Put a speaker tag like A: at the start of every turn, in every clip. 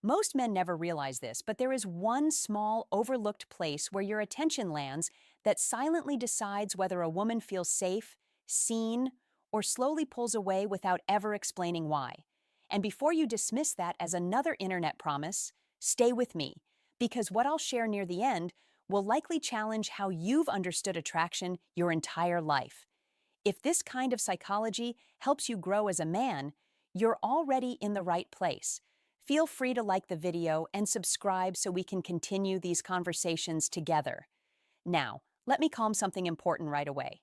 A: Most men never realize this, but there is one small, overlooked place where your attention lands that silently decides whether a woman feels safe, seen, or slowly pulls away without ever explaining why. And before you dismiss that as another internet promise, stay with me, because what I'll share near the end will likely challenge how you've understood attraction your entire life. If this kind of psychology helps you grow as a man, you're already in the right place. Feel free to like the video and subscribe so we can continue these conversations together. Now, let me calm something important right away.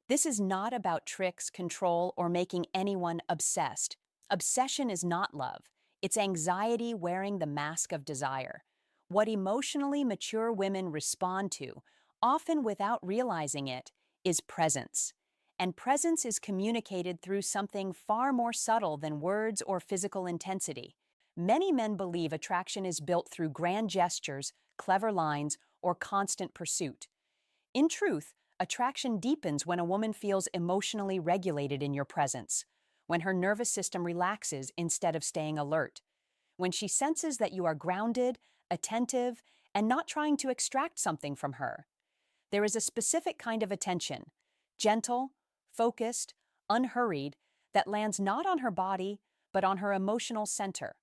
A: This is not about tricks, control, or making anyone obsessed. Obsession is not love. It's anxiety wearing the mask of desire. What emotionally mature women respond to, often without realizing it, is presence. And presence is communicated through something far more subtle than words or physical intensity. Many men believe attraction is built through grand gestures, clever lines, or constant pursuit. In truth, attraction deepens when a woman feels emotionally regulated in your presence, when her nervous system relaxes instead of staying alert, when she senses that you are grounded, attentive, and not trying to extract something from her. There is a specific kind of attention, gentle, focused, unhurried, that lands not on her body, but on her emotional center.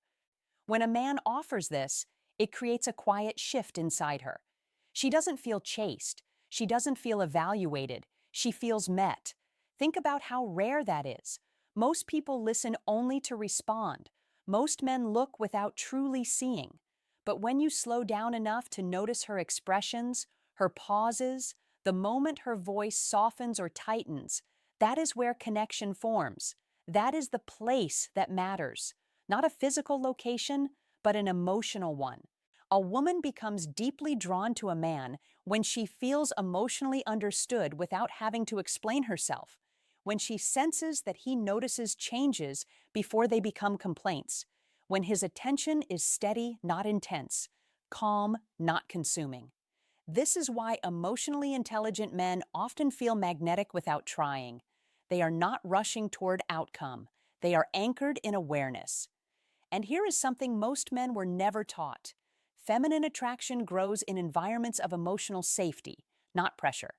A: When a man offers this, it creates a quiet shift inside her. She doesn't feel chased. She doesn't feel evaluated. She feels met. Think about how rare that is. Most people listen only to respond. Most men look without truly seeing. But when you slow down enough to notice her expressions, her pauses, the moment her voice softens or tightens, that is where connection forms. That is the place that matters. Not a physical location, but an emotional one. A woman becomes deeply drawn to a man when she feels emotionally understood without having to explain herself, when she senses that he notices changes before they become complaints, when his attention is steady, not intense, calm, not consuming. This is why emotionally intelligent men often feel magnetic without trying. They are not rushing toward outcome. They are anchored in awareness. And here is something most men were never taught. Feminine attraction grows in environments of emotional safety, not pressure.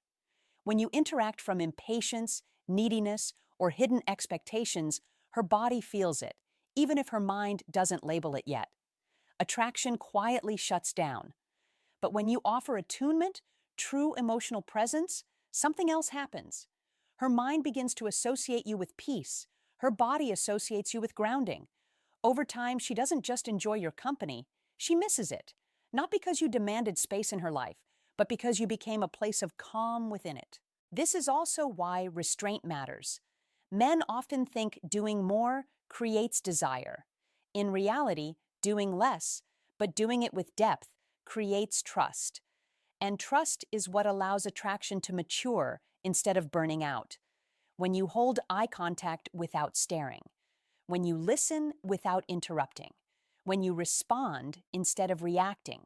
A: When you interact from impatience, neediness, or hidden expectations, her body feels it, even if her mind doesn't label it yet. Attraction quietly shuts down. But when you offer attunement, true emotional presence, something else happens. Her mind begins to associate you with peace. Her body associates you with grounding. Over time, she doesn't just enjoy your company, she misses it. Not because you demanded space in her life, but because you became a place of calm within it. This is also why restraint matters. Men often think doing more creates desire. In reality, doing less, but doing it with depth, creates trust. And trust is what allows attraction to mature instead of burning out. When you hold eye contact without staring, when you listen without interrupting, when you respond instead of reacting.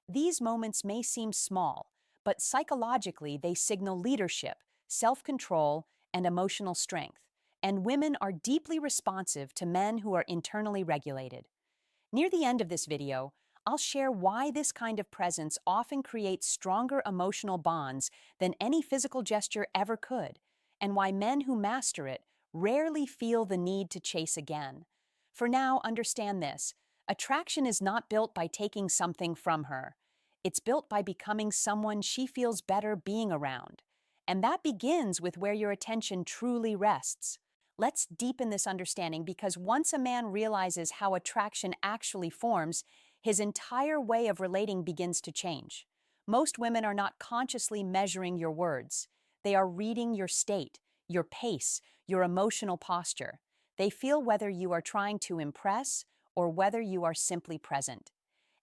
A: These moments may seem small, but psychologically they signal leadership, self-control, and emotional strength. And women are deeply responsive to men who are internally regulated. Near the end of this video, I'll share why this kind of presence often creates stronger emotional bonds than any physical gesture ever could, and why men who master it rarely feel the need to chase again. For now, understand this. Attraction is not built by taking something from her. It's built by becoming someone she feels better being around. And that begins with where your attention truly rests. Let's deepen this understanding because once a man realizes how attraction actually forms, his entire way of relating begins to change. Most women are not consciously measuring your words. They are reading your state, your pace, your emotional posture. They feel whether you are trying to impress or whether you are simply present.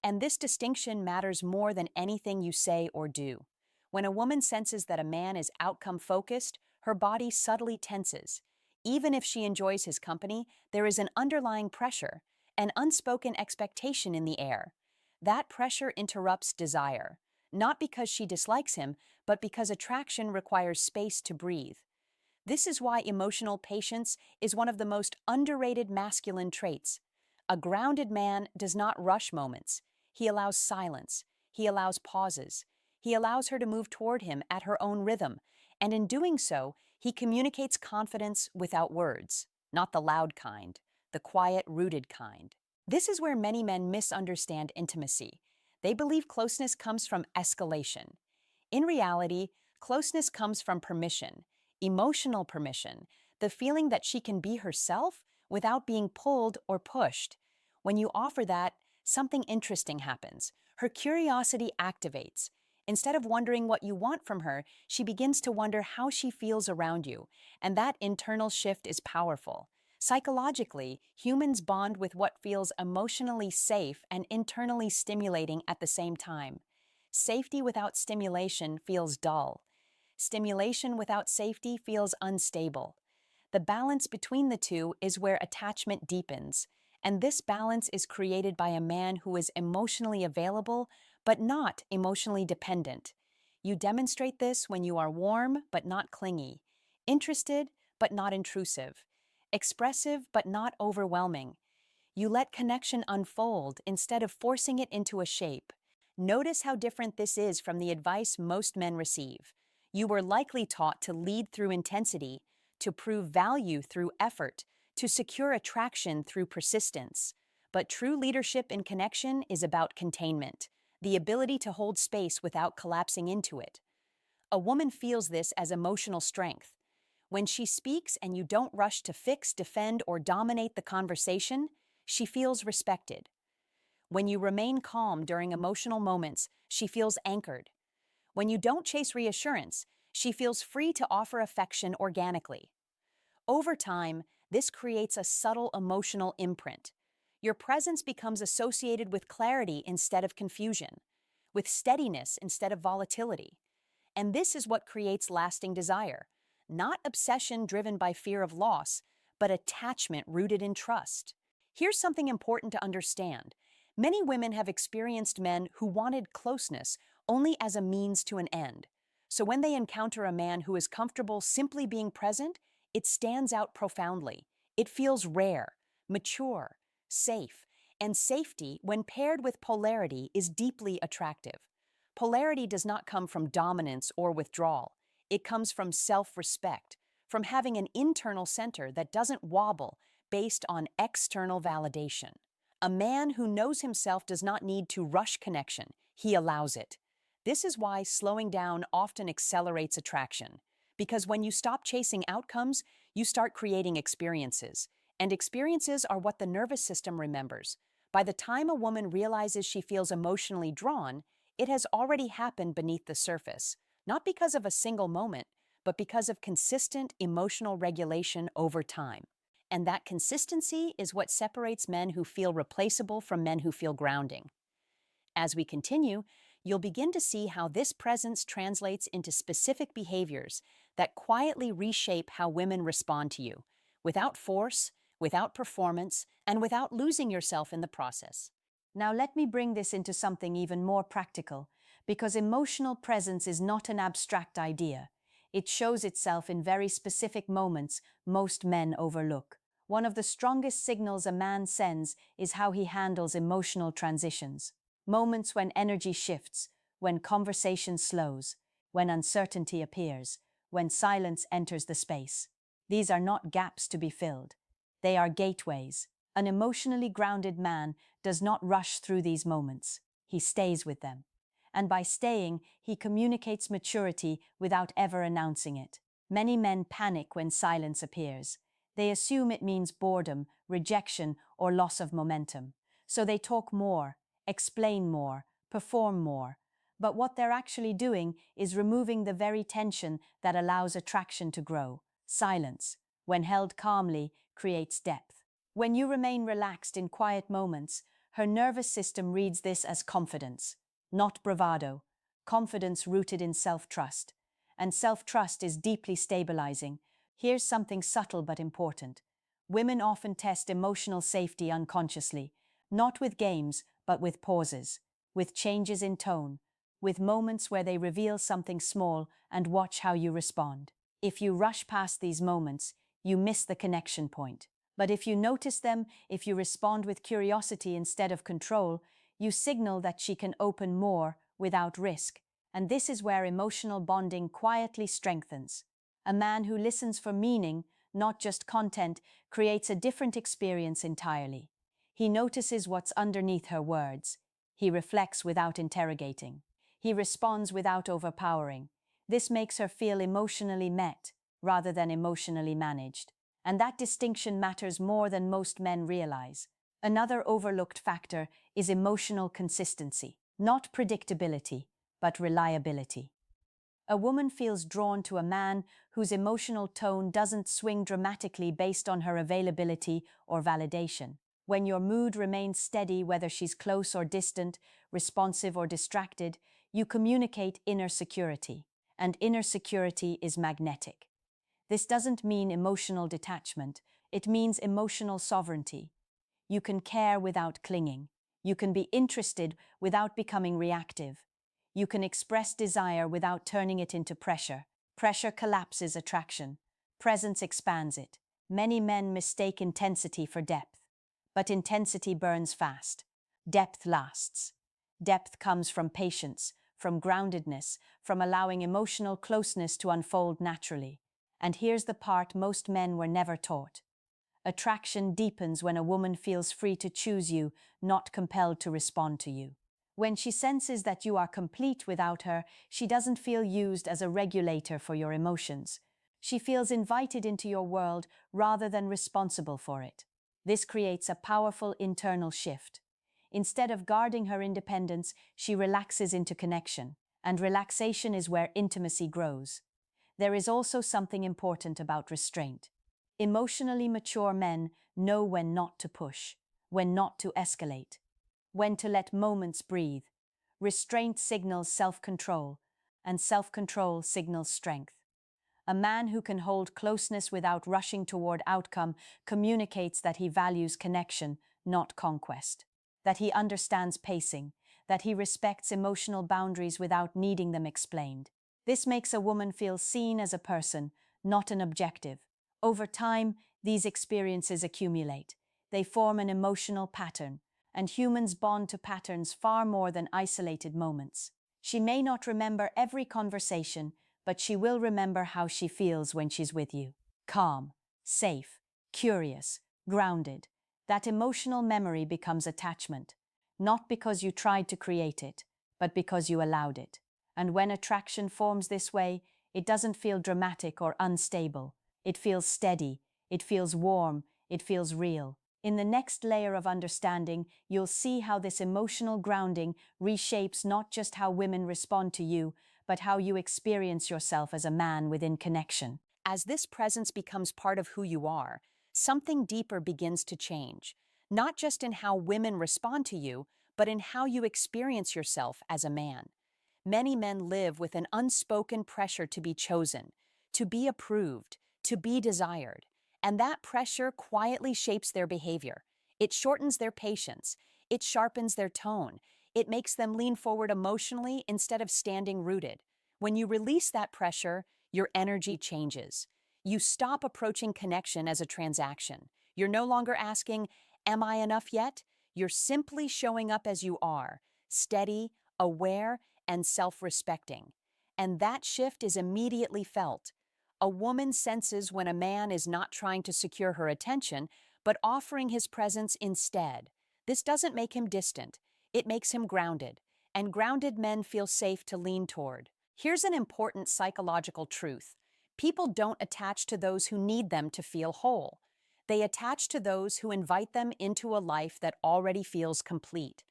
A: And this distinction matters more than anything you say or do. When a woman senses that a man is outcome-focused, her body subtly tenses. Even if she enjoys his company, there is an underlying pressure, an unspoken expectation in the air. That pressure interrupts desire, not because she dislikes him, but because attraction requires space to breathe. This is why emotional patience is one of the most underrated masculine traits. A grounded man does not rush moments. He allows silence. He allows pauses. He allows her to move toward him at her own rhythm. And in doing so, he communicates confidence without words, not the loud kind, the quiet, rooted kind. This is where many men misunderstand intimacy. They believe closeness comes from escalation. In reality, closeness comes from permission, emotional permission, the feeling that she can be herself without being pulled or pushed. When you offer that, something interesting happens. Her curiosity activates. Instead of wondering what you want from her, she begins to wonder how she feels around you, and that internal shift is powerful. Psychologically, humans bond with what feels emotionally safe and internally stimulating at the same time. Safety without stimulation feels dull. Stimulation without safety feels unstable. The balance between the two is where attachment deepens, and this balance is created by a man who is emotionally available but not emotionally dependent. You demonstrate this when you are warm but not clingy, interested but not intrusive, expressive but not overwhelming. You let connection unfold instead of forcing it into a shape. Notice how different this is from the advice most men receive. You were likely taught to lead through intensity, to prove value through effort, to secure attraction through persistence. But true leadership in connection is about containment, the ability to hold space without collapsing into it. A woman feels this as emotional strength. When she speaks and you don't rush to fix, defend, or dominate the conversation, she feels respected. When you remain calm during emotional moments, she feels anchored. When you don't chase reassurance, she feels free to offer affection organically. Over time, this creates a subtle emotional imprint. Your presence becomes associated with clarity instead of confusion, with steadiness instead of volatility. And this is what creates lasting desire, not obsession driven by fear of loss, but attachment rooted in trust. Here's something important to understand. Many women have experienced men who wanted closeness only as a means to an end. So when they encounter a man who is comfortable simply being present, it stands out profoundly. It feels rare, mature, safe, and safety, when paired with polarity, is deeply attractive. Polarity does not come from dominance or withdrawal. It comes from self-respect, from having an internal center that doesn't wobble based on external validation. A man who knows himself does not need to rush connection, he allows it. This is why slowing down often accelerates attraction, because when you stop chasing outcomes, you start creating experiences, and experiences are what the nervous system remembers. By the time a woman realizes she feels emotionally drawn, it has already happened beneath the surface, not because of a single moment, but because of consistent emotional regulation over time. And that consistency is what separates men who feel replaceable from men who feel grounding. As we continue, you'll begin to see how this presence translates into specific behaviors that quietly reshape how women respond to you, without force, without performance, and without losing yourself in the process. Now let me bring this into something even more practical, because emotional presence is not an abstract idea. It shows itself in very specific moments most men overlook. One of the strongest signals a man sends is how he handles emotional transitions. Moments when energy shifts, when conversation slows, when uncertainty appears, when silence enters the space. These are not gaps to be filled. They are gateways. An emotionally grounded man does not rush through these moments. He stays with them. And by staying, he communicates maturity without ever announcing it. Many men panic when silence appears. They assume it means boredom, rejection, or loss of momentum. So they talk more, explain more, perform more. But what they're actually doing is removing the very tension that allows attraction to grow. Silence, when held calmly, creates depth. When you remain relaxed in quiet moments, her nervous system reads this as confidence, not bravado, confidence rooted in self-trust. And self-trust is deeply stabilizing. Here's something subtle but important. Women often test emotional safety unconsciously, not with games, but with pauses, with changes in tone, with moments where they reveal something small and watch how you respond. If you rush past these moments, you miss the connection point. But if you notice them, if you respond with curiosity instead of control, you signal that she can open more without risk. And this is where emotional bonding quietly strengthens. A man who listens for meaning, not just content, creates a different experience entirely. He notices what's underneath her words. He reflects without interrogating. He responds without overpowering. This makes her feel emotionally met rather than emotionally managed. And that distinction matters more than most men realize. Another overlooked factor is emotional consistency, not predictability, but reliability. A woman feels drawn to a man whose emotional tone doesn't swing dramatically based on her availability or validation. When your mood remains steady, whether she's close or distant, responsive or distracted, you communicate inner security, and inner security is magnetic. This doesn't mean emotional detachment, it means emotional sovereignty. You can care without clinging. You can be interested without becoming reactive. You can express desire without turning it into pressure. Pressure collapses attraction. Presence expands it. Many men mistake intensity for depth. But intensity burns fast. Depth lasts. Depth comes from patience, from groundedness, from allowing emotional closeness to unfold naturally. And here's the part most men were never taught. Attraction deepens when a woman feels free to choose you, not compelled to respond to you. When she senses that you are complete without her, she doesn't feel used as a regulator for your emotions. She feels invited into your world rather than responsible for it. This creates a powerful internal shift. Instead of guarding her independence, she relaxes into connection, and relaxation is where intimacy grows. There is also something important about restraint. Emotionally mature men know when not to push, when not to escalate, when to let moments breathe. Restraint signals self-control, and self-control signals strength. A man who can hold closeness without rushing toward outcome communicates that he values connection, not conquest, that he understands pacing, that he respects emotional boundaries without needing them explained. This makes a woman feel seen as a person, not an objective. Over time, these experiences accumulate. They form an emotional pattern, and humans bond to patterns far more than isolated moments. She may not remember every conversation, but she will remember how she feels when she's with you. Calm, safe, curious, grounded. That emotional memory becomes attachment, not because you tried to create it, but because you allowed it. And when attraction forms this way, it doesn't feel dramatic or unstable. It feels steady, it feels warm, it feels real. In the next layer of understanding, you'll see how this emotional grounding reshapes not just how women respond to you, but how you experience yourself as a man within connection. As this presence becomes part of who you are, something deeper begins to change, not just in how women respond to you, but in how you experience yourself as a man. Many men live with an unspoken pressure to be chosen, to be approved, to be desired, and that pressure quietly shapes their behavior. It shortens their patience, it sharpens their tone, it makes them lean forward emotionally instead of standing rooted. When you release that pressure, your energy changes. You stop approaching connection as a transaction. You're no longer asking, "Am I enough yet?" You're simply showing up as you are, steady, aware, and self-respecting. And that shift is immediately felt. A woman senses when a man is not trying to secure her attention, but offering his presence instead. This doesn't make him distant, it makes him grounded, and grounded men feel safe to lean toward. Here's an important psychological truth. People don't attach to those who need them to feel whole. They attach to those who invite them into a life that already feels complete.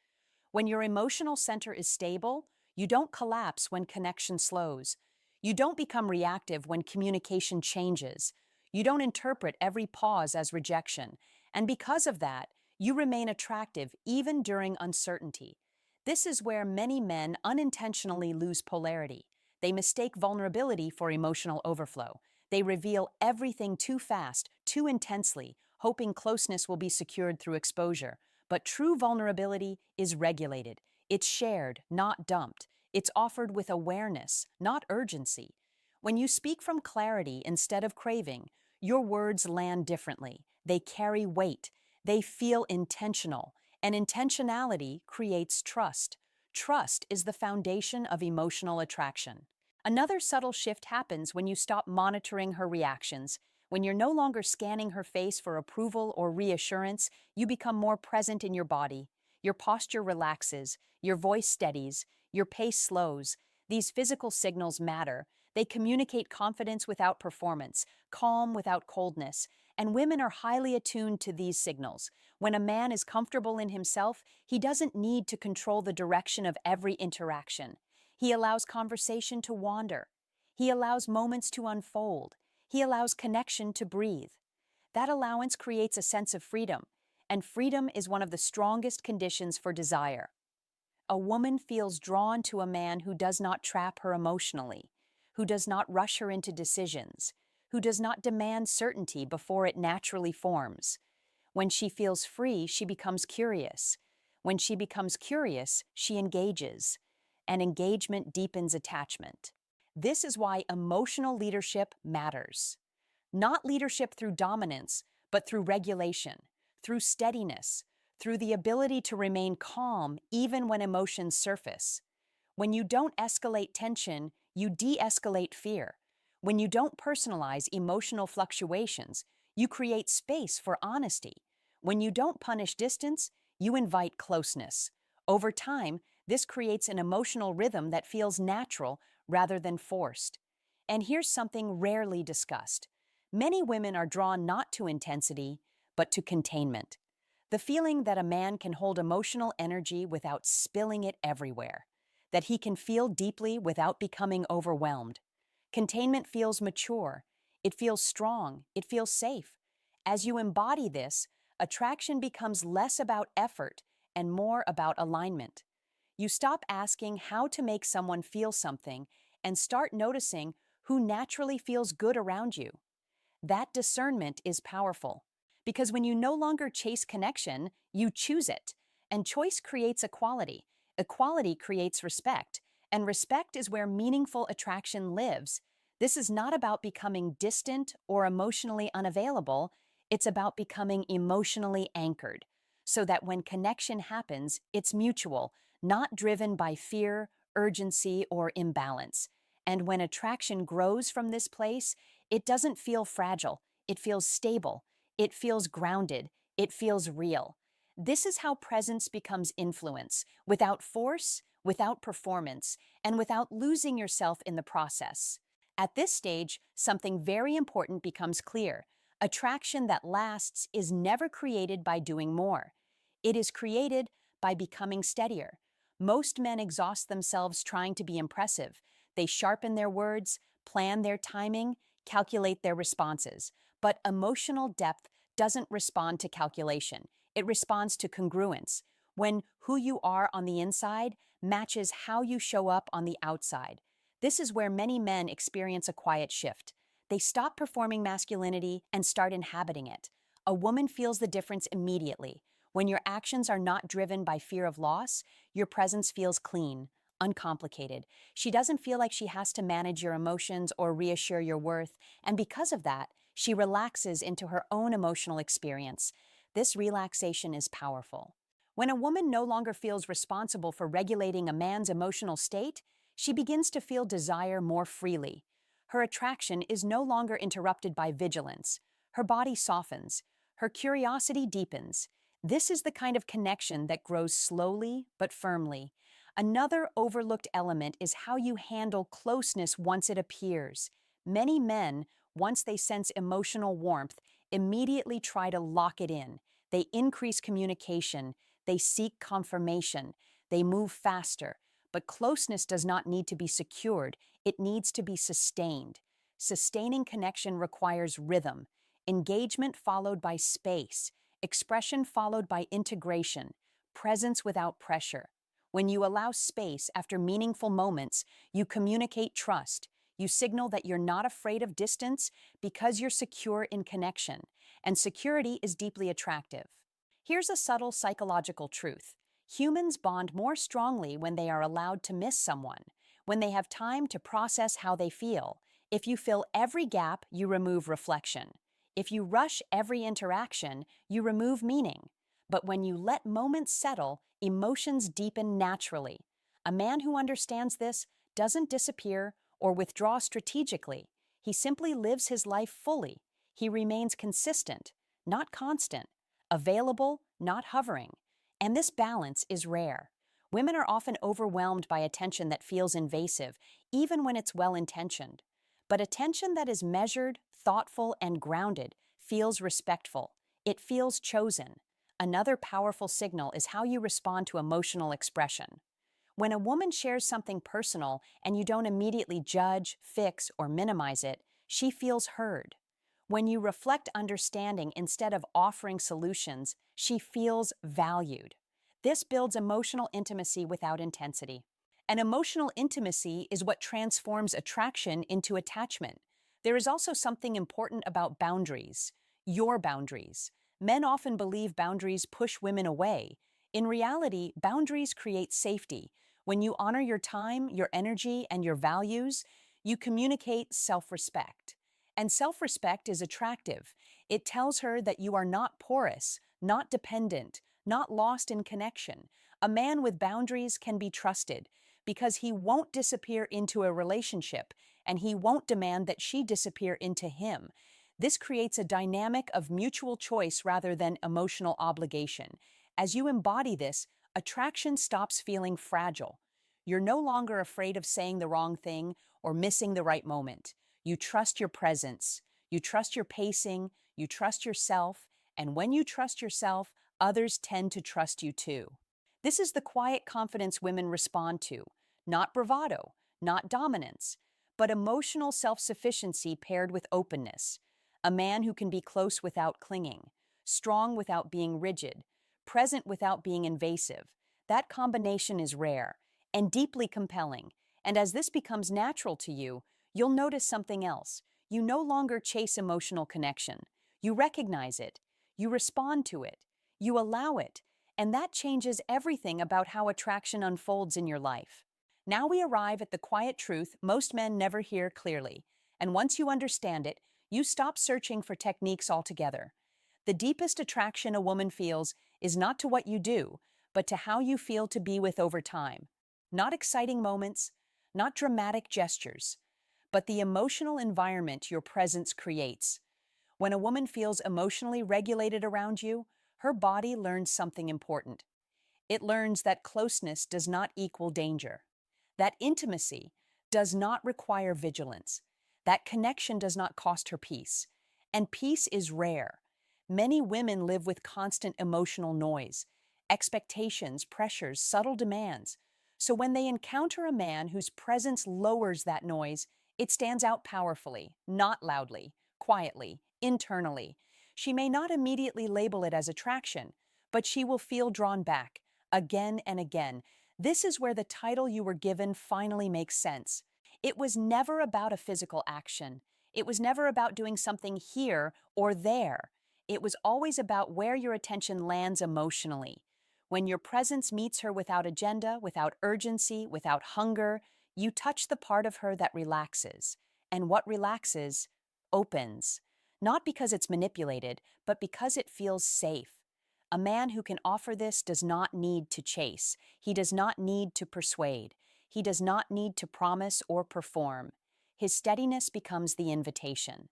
A: When your emotional center is stable, you don't collapse when connection slows. You don't become reactive when communication changes. You don't interpret every pause as rejection. And because of that, you remain attractive even during uncertainty. This is where many men unintentionally lose polarity. They mistake vulnerability for emotional overflow. They reveal everything too fast, too intensely, hoping closeness will be secured through exposure. But true vulnerability is regulated. It's shared, not dumped. It's offered with awareness, not urgency. When you speak from clarity instead of craving, your words land differently, They carry weight. They feel intentional. And intentionality creates trust. Trust is the foundation of emotional attraction. Another subtle shift happens when you stop monitoring her reactions. When you're no longer scanning her face for approval or reassurance, you become more present in your body. Your posture relaxes, your voice steadies, your pace slows. These physical signals matter. They communicate confidence without performance, calm without coldness, and women are highly attuned to these signals. When a man is comfortable in himself, he doesn't need to control the direction of every interaction. He allows conversation to wander. He allows moments to unfold. He allows connection to breathe. That allowance creates a sense of freedom, and freedom is one of the strongest conditions for desire. A woman feels drawn to a man who does not trap her emotionally, who does not rush her into decisions, who does not demand certainty before it naturally forms. When she feels free, she becomes curious. When she becomes curious, she engages, and engagement deepens attachment. This is why emotional leadership matters. Not leadership through dominance, but through regulation, through steadiness, through the ability to remain calm even when emotions surface. When you don't escalate tension, you de-escalate fear. When you don't personalize emotional fluctuations, you create space for honesty. When you don't punish distance, you invite closeness. Over time, this creates an emotional rhythm that feels natural rather than forced. And here's something rarely discussed. Many women are drawn not to intensity, but to containment. The feeling that a man can hold emotional energy without spilling it everywhere, that he can feel deeply without becoming overwhelmed. Containment feels mature, it feels strong, it feels safe. As you embody this, attraction becomes less about effort and more about alignment. You stop asking how to make someone feel something and start noticing who naturally feels good around you. That discernment is powerful because when you no longer chase connection, you choose it. And choice creates equality. Equality creates respect. And respect is where meaningful attraction lives. This is not about becoming distant or emotionally unavailable. It's about becoming emotionally anchored so that when connection happens, it's mutual, not driven by fear, urgency, or imbalance. And when attraction grows from this place, it doesn't feel fragile, it feels stable, it feels grounded, it feels real. This is how presence becomes influence, without force, without performance, and without losing yourself in the process. At this stage, something very important becomes clear. Attraction that lasts is never created by doing more. It is created by becoming steadier. Most men exhaust themselves trying to be impressive. They sharpen their words, plan their timing, calculate their responses. But emotional depth doesn't respond to calculation. It responds to congruence. When who you are on the inside matches how you show up on the outside. This is where many men experience a quiet shift. They stop performing masculinity and start inhabiting it. A woman feels the difference immediately. When your actions are not driven by fear of loss, your presence feels clean, uncomplicated. She doesn't feel like she has to manage your emotions or reassure your worth, and because of that, she relaxes into her own emotional experience. This relaxation is powerful. When a woman no longer feels responsible for regulating a man's emotional state, she begins to feel desire more freely. Her attraction is no longer interrupted by vigilance. Her body softens. Her curiosity deepens. This is the kind of connection that grows slowly but firmly. Another overlooked element is how you handle closeness once it appears. Many men, once they sense emotional warmth, immediately try to lock it in. They increase communication, they seek confirmation, they move faster. But closeness does not need to be secured, it needs to be sustained. Sustaining connection requires rhythm, engagement followed by space, expression followed by integration, presence without pressure. When you allow space after meaningful moments, you communicate trust. You signal that you're not afraid of distance because you're secure in connection, and security is deeply attractive. Here's a subtle psychological truth. Humans bond more strongly when they are allowed to miss someone, when they have time to process how they feel. If you fill every gap, you remove reflection. If you rush every interaction, you remove meaning. But when you let moments settle, emotions deepen naturally. A man who understands this doesn't disappear or withdraw strategically. He simply lives his life fully. He remains consistent, not constant, available, not hovering. And this balance is rare. Women are often overwhelmed by attention that feels invasive, even when it's well-intentioned. But attention that is measured, thoughtful, and grounded feels respectful. It feels chosen. Another powerful signal is how you respond to emotional expression. When a woman shares something personal and you don't immediately judge, fix, or minimize it, she feels heard. When you reflect understanding instead of offering solutions, she feels valued. This builds emotional intimacy without intensity. And emotional intimacy is what transforms attraction into attachment. There is also something important about boundaries, your boundaries. Men often believe boundaries push women away. In reality, boundaries create safety. When you honor your time, your energy, and your values, you communicate self-respect. And self-respect is attractive. It tells her that you are not porous, not dependent, not lost in connection. A man with boundaries can be trusted because he won't disappear into a relationship and he won't demand that she disappear into him. This creates a dynamic of mutual choice rather than emotional obligation. As you embody this, attraction stops feeling fragile. You're no longer afraid of saying the wrong thing or missing the right moment. You trust your presence, you trust your pacing, you trust yourself, and when you trust yourself, others tend to trust you too. This is the quiet confidence women respond to, not bravado, not dominance, but emotional self-sufficiency paired with openness. A man who can be close without clinging, strong without being rigid, present without being invasive. That combination is rare and deeply compelling. And as this becomes natural to you, you'll notice something else. You no longer chase emotional connection. You recognize it. You respond to it. You allow it. And that changes everything about how attraction unfolds in your life. Now we arrive at the quiet truth most men never hear clearly. And once you understand it, you stop searching for techniques altogether. The deepest attraction a woman feels is not to what you do, but to how you feel to be with over time. Not exciting moments, not dramatic gestures, but the emotional environment your presence creates. When a woman feels emotionally regulated around you, her body learns something important. It learns that closeness does not equal danger, that intimacy does not require vigilance, that connection does not cost her peace, and peace is rare. Many women live with constant emotional noise, expectations, pressures, subtle demands. So when they encounter a man whose presence lowers that noise, it stands out powerfully, not loudly, quietly, internally. She may not immediately label it as attraction, but she will feel drawn back, again and again. This is where the title you were given finally makes sense. It was never about a physical action. It was never about doing something here or there. It was always about where your attention lands emotionally. When your presence meets her without agenda, without urgency, without hunger, you touch the part of her that relaxes. And what relaxes opens. Not because it's manipulated, but because it feels safe. A man who can offer this does not need to chase. He does not need to persuade. He does not need to promise or perform. His steadiness becomes the invitation.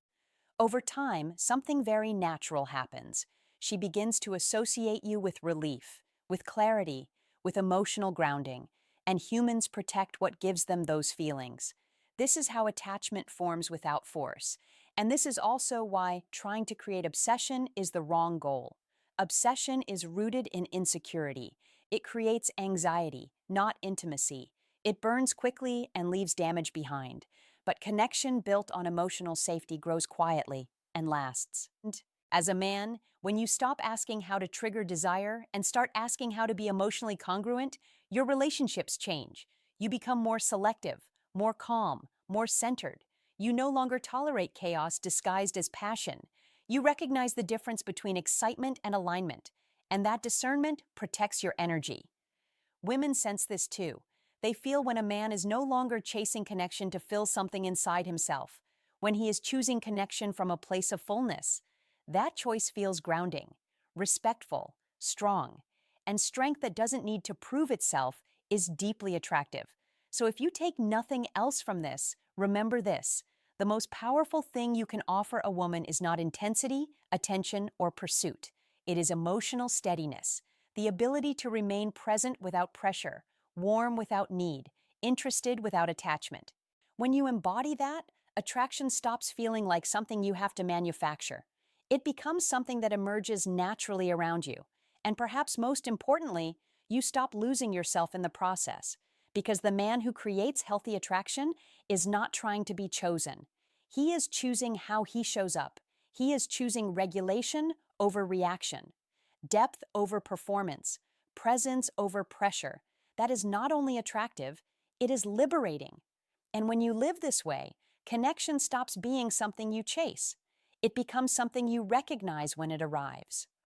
A: Over time, something very natural happens. She begins to associate you with relief, with clarity, with emotional grounding, and humans protect what gives them those feelings. This is how attachment forms without force. And this is also why trying to create obsession is the wrong goal. Obsession is rooted in insecurity. It creates anxiety, not intimacy. It burns quickly and leaves damage behind. But connection built on emotional safety grows quietly and lasts. And as a man, when you stop asking how to trigger desire and start asking how to be emotionally congruent, your relationships change. You become more selective, more calm, more centered. You no longer tolerate chaos disguised as passion. You recognize the difference between excitement and alignment, and that discernment protects your energy. Women sense this too. They feel when a man is no longer chasing connection to fill something inside himself, when he is choosing connection from a place of fullness. That choice feels grounding, respectful, strong, and strength that doesn't need to prove itself is deeply attractive. So if you take nothing else from this, remember this. The most powerful thing you can offer a woman is not intensity, attention, or pursuit. It is emotional steadiness, the ability to remain present without pressure, warm without need, interested without attachment. When you embody that, attraction stops feeling like something you have to manufacture. It becomes something that emerges naturally around you. And perhaps most importantly, you stop losing yourself in the process. Because the man who creates healthy attraction is not trying to be chosen. He is choosing how he shows up. He is choosing regulation over reaction, depth over performance, presence over pressure. That is not only attractive, it is liberating. And when you live this way, connection stops being something you chase. It becomes something you recognize when it arrives.